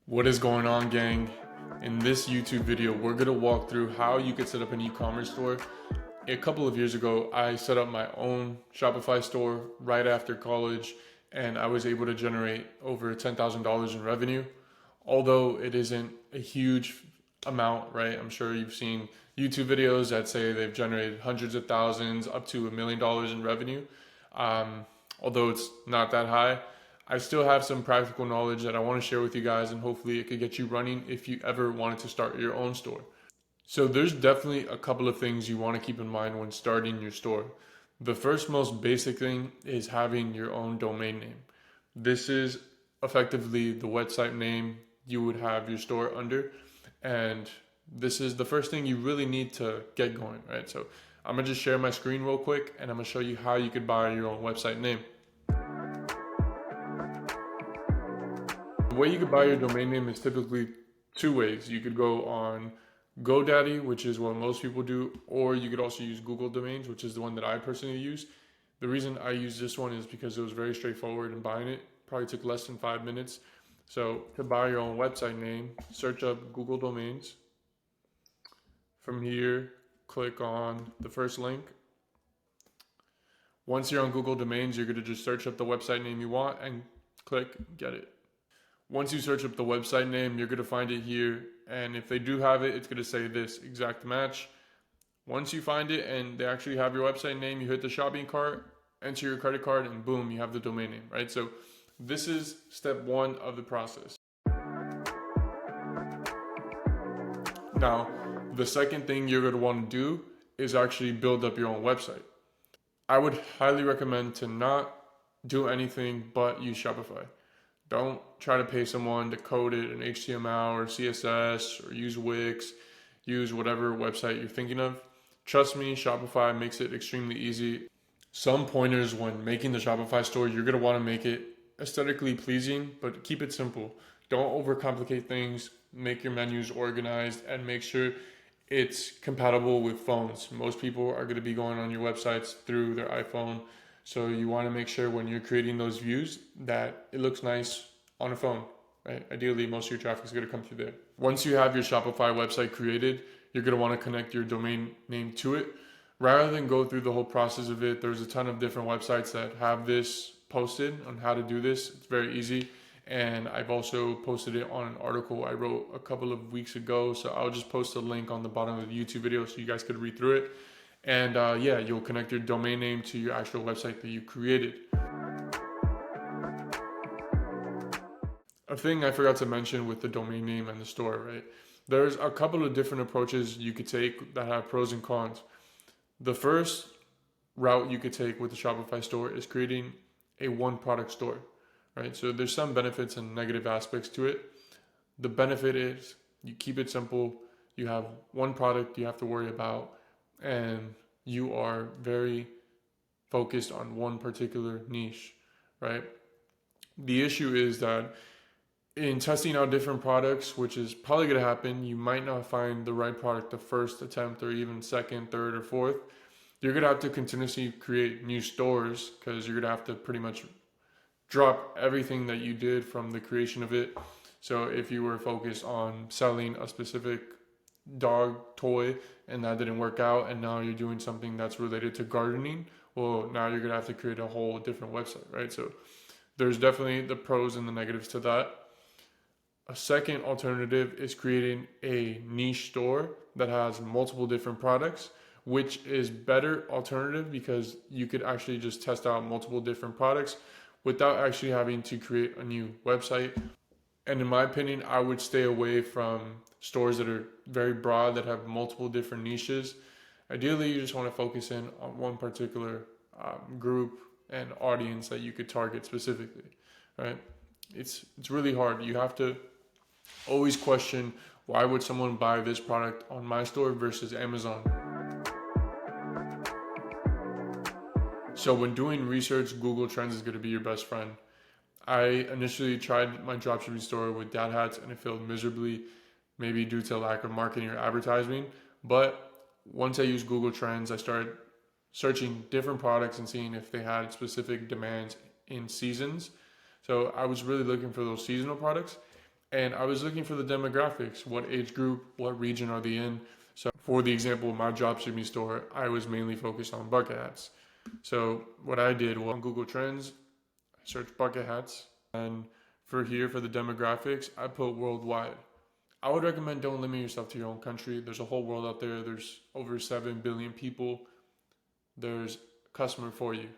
What is going on, gang? In this YouTube video, we're gonna walk through how you could set up an e-commerce store. A couple of years ago, I set up my own Shopify store right after college, and I was able to generate over $10,000 in revenue. Although it isn't a huge amount, right? I'm sure you've seen YouTube videos that say they've generated hundreds of thousands up to $1 million in revenue. Although it's not that high, I still have some practical knowledge that I want to share with you guys, and hopefully it could get you running if you ever wanted to start your own store. So there's definitely a couple of things you want to keep in mind when starting your store. The first most basic thing is having your own domain name. This is effectively the website name you would have your store under, and this is the first thing you really need to get going, right? So I'm gonna just share my screen real quick, and I'm gonna show you how you could buy your own website name. The way you could buy your domain name is typically two ways. You could go on GoDaddy, which is what most people do, or you could also use Google Domains, which is the one that I personally use. The reason I use this one is because it was very straightforward in buying it. Probably took less than 5 minutes. So to buy your own website name, search up Google Domains. From here, click on the first link. Once you're on Google Domains, you're going to just search up the website name you want and click get it. Once you search up the website name, you're going to find it here. And if they do have it, it's going to say this exact match. Once you find it and they actually have your website name, you hit the shopping cart, enter your credit card, and boom, you have the domain name, right? So this is step one of the process. Now, the second thing you're going to want to do is actually build up your own website. I would highly recommend to not do anything but use Shopify. Don't try to pay someone to code it in HTML or CSS or use Wix, use whatever website you're thinking of. Trust me, Shopify makes it extremely easy. Some pointers when making the Shopify store, you're going to want to make it aesthetically pleasing, but keep it simple. Don't overcomplicate things. Make your menus organized and make sure it's compatible with phones. Most people are going to be going on your websites through their iPhone. So you want to make sure when you're creating those views that it looks nice on a phone, right? Ideally, most of your traffic is going to come through there. Once you have your Shopify website created, you're going to want to connect your domain name to it. Rather than go through the whole process of it, there's a ton of different websites that have this posted on how to do this. It's very easy. And I've also posted it on an article I wrote a couple of weeks ago. So I'll just post a link on the bottom of the YouTube video so you guys could read through it. And yeah, you'll connect your domain name to your actual website that you created. A thing I forgot to mention with the domain name and the store, right? There's a couple of different approaches you could take that have pros and cons. The first route you could take with the Shopify store is creating a one product store, right? So there's some benefits and negative aspects to it. The benefit is you keep it simple. You have one product you have to worry about, and you are very focused on one particular niche, right? The issue is that in testing out different products, which is probably going to happen, you might not find the right product the first attempt or even second, third, or fourth. You're going to have to continuously create new stores because you're going to have to pretty much drop everything that you did from the creation of it. So if you were focused on selling a specific dog toy and that didn't work out, and now you're doing something that's related to gardening, well, now you're going to have to create a whole different website, right? So there's definitely the pros and the negatives to that. A second alternative is creating a niche store that has multiple different products, which is better alternative because you could actually just test out multiple different products without actually having to create a new website. And in my opinion, I would stay away from stores that are very broad, that have multiple different niches. Ideally, you just want to focus in on one particular group and audience that you could target specifically, right? It's really hard. You have to always question, why would someone buy this product on my store versus Amazon? So when doing research, Google Trends is going to be your best friend. I initially tried my dropshipping store with dad hats and it failed miserably, maybe due to lack of marketing or advertising. But once I used Google Trends, I started searching different products and seeing if they had specific demands in seasons. So I was really looking for those seasonal products. And I was looking for the demographics, what age group, what region are they in. So for the example of my dropshipping store, I was mainly focused on bucket hats. So what I did was on Google Trends, I searched bucket hats, and for here for the demographics, I put worldwide. I would recommend don't limit yourself to your own country. There's a whole world out there. There's over 7 billion people. There's a customer for you.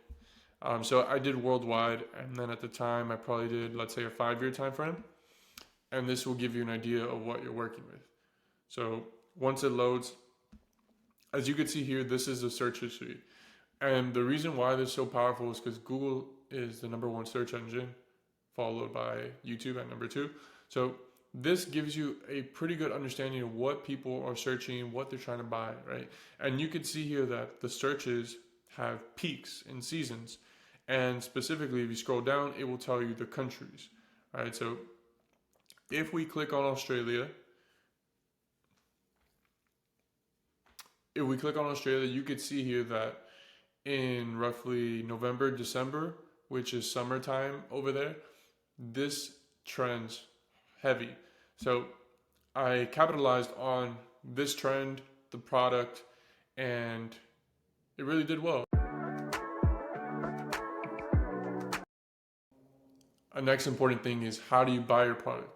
So I did worldwide, and then at the time I probably did, let's say, a 5-year time frame, and this will give you an idea of what you're working with. So once it loads, as you can see here, this is the search history. And the reason why this is so powerful is because Google is the #1 search engine, followed by YouTube at #2. So this gives you a pretty good understanding of what people are searching, what they're trying to buy, right? And you can see here that the searches have peaks in seasons. And specifically, if you scroll down, it will tell you the countries, right? So if we click on Australia, you could see here that in roughly November, December, which is summertime over there, this trends heavy. So I capitalized on this trend, the product, and it really did well. A next important thing is, how do you buy your product?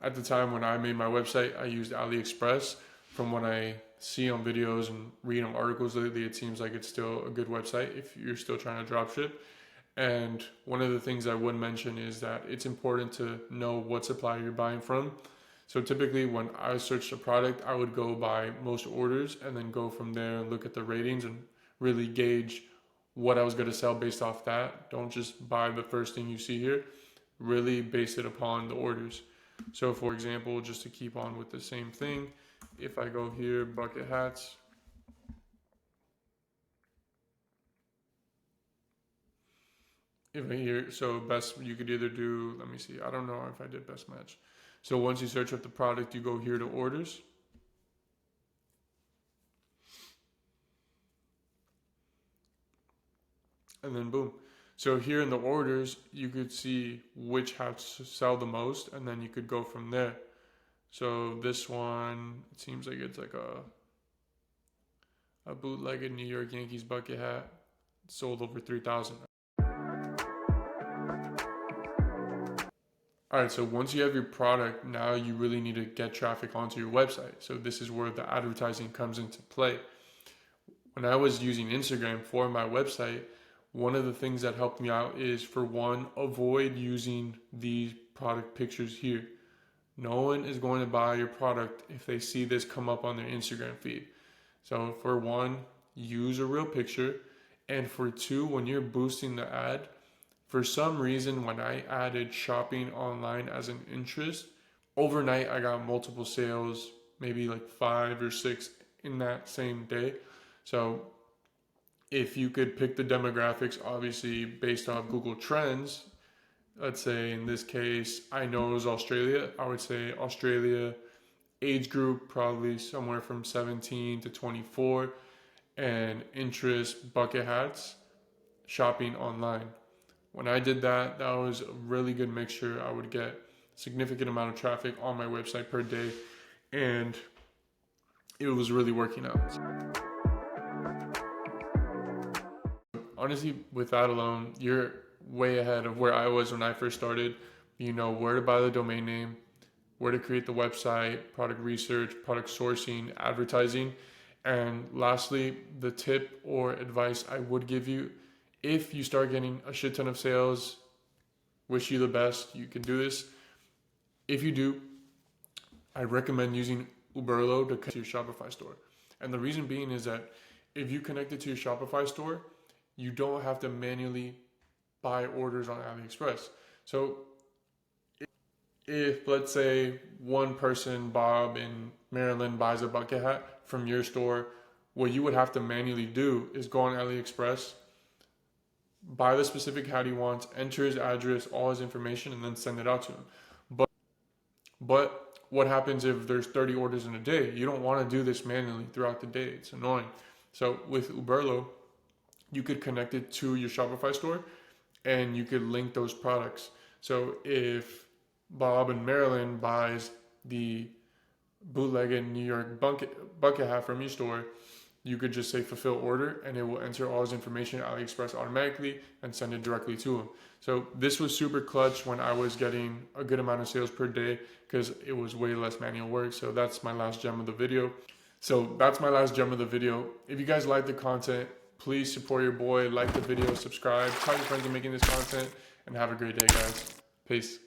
At the time when I made my website, I used AliExpress. From what I see on videos and read on articles lately, it seems like it's still a good website if you're still trying to dropship. And one of the things I would mention is that it's important to know what supplier you're buying from. So typically when I searched a product, I would go by most orders and then go from there and look at the ratings and really gauge what I was going to sell based off that. Don't just buy the first thing you see here. Really base it upon the orders. So for example, just to keep on with the same thing, if I go here, bucket hats, if I here, so best, you could either do, let me see, I don't know if I did best match. So once you search up the product, you go here to orders. And then boom. So here in the orders, you could see which hats sell the most, and then you could go from there. So this one, it seems like it's like a bootlegged New York Yankees bucket hat, sold over 3,000. All right, so once you have your product, now you really need to get traffic onto your website. So this is where the advertising comes into play. When I was using Instagram for my website, one of the things that helped me out is, for one, avoid using these product pictures here. No one is going to buy your product if they see this come up on their Instagram feed. So for one, use a real picture. And for two, when you're boosting the ad, for some reason, when I added shopping online as an interest, overnight I got multiple sales, maybe like 5 or 6 in that same day. So if you could pick the demographics, obviously based on Google Trends, let's say in this case, I know it was Australia, I would say Australia, age group probably somewhere from 17 to 24, and interest, bucket hats, shopping online. When I did that, that was a really good mixture. I would get a significant amount of traffic on my website per day, and it was really working out. Honestly, with that alone, you're way ahead of where I was when I first started. You know where to buy the domain name, where to create the website, product research, product sourcing, advertising. And lastly, the tip or advice I would give you, if you start getting a shit ton of sales, wish you the best, you can do this. If you do, I recommend using Uberlo to connect to your Shopify store. And the reason being is that if you connect it to your Shopify store, you don't have to manually buy orders on AliExpress. So if let's say one person, Bob in Maryland, buys a bucket hat from your store, what you would have to manually do is go on AliExpress, buy the specific hat he wants, enter his address, all his information, and then send it out to him. But what happens if there's 30 orders in a day? You don't want to do this manually throughout the day. It's annoying. So with Uberlo, you could connect it to your Shopify store and you could link those products. So if, let's say, one person, Bob in Maryland, buys a bucket hat from your store, what you would have to manually do is go on AliExpress, buy the specific hat he wants, enter his address, all his information, and then send it out to him. But what happens if there's 30 orders in a day? You don't want to do this manually throughout the day. It's annoying. So with Bob in Maryland buys the bootlegged New York bucket hat from your store, you could just say fulfill order and it will enter all his information AliExpress automatically and send it directly to him. So this was super clutch when I was getting a good amount of sales per day because it was way less manual work. So that's my last gem of the video. If you guys like the content, please support your boy, like the video, subscribe, tell your friends I'm making this content, and have a great day, guys. Peace.